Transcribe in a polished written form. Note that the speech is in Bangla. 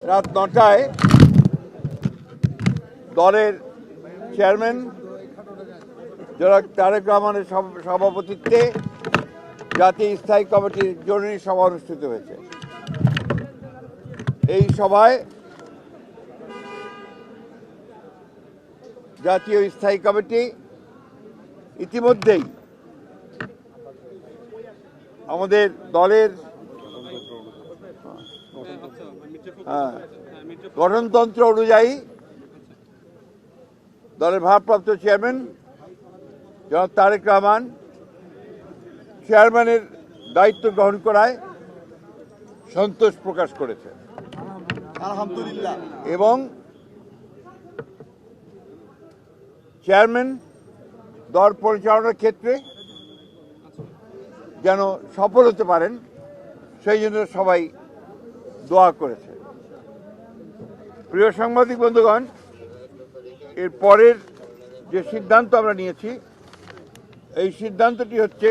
রাত ৯টায় দলের চেয়ারম্যান জনাব তারেক রহমানের সভাপতিত্বে জাতীয় স্থায়ী কমিটির জরুরি সভা অনুষ্ঠিত হয়েছে। এই সভায় জাতীয় স্থায়ী কমিটি ইতিমধ্যেই আমাদের দলের গঠনতন্ত্র অনুযায়ী দলের ভারপ্রাপ্ত চেয়ারম্যান জনাব তারেক রহমান চেয়ারম্যানের দায়িত্ব গ্রহণ করায় সন্তোষ প্রকাশ করেছে আলহামদুলিল্লাহ এবং চেয়ারম্যান দল পরিচালনার ক্ষেত্রে যেন সফল হতে পারেন সেই জন্য সবাই দোয়া করেছে। প্রিয় সাংবাদিক বন্ধুগণ, এর পরের যে সিদ্ধান্ত আমরা নিয়েছি এই সিদ্ধান্তটি হচ্ছে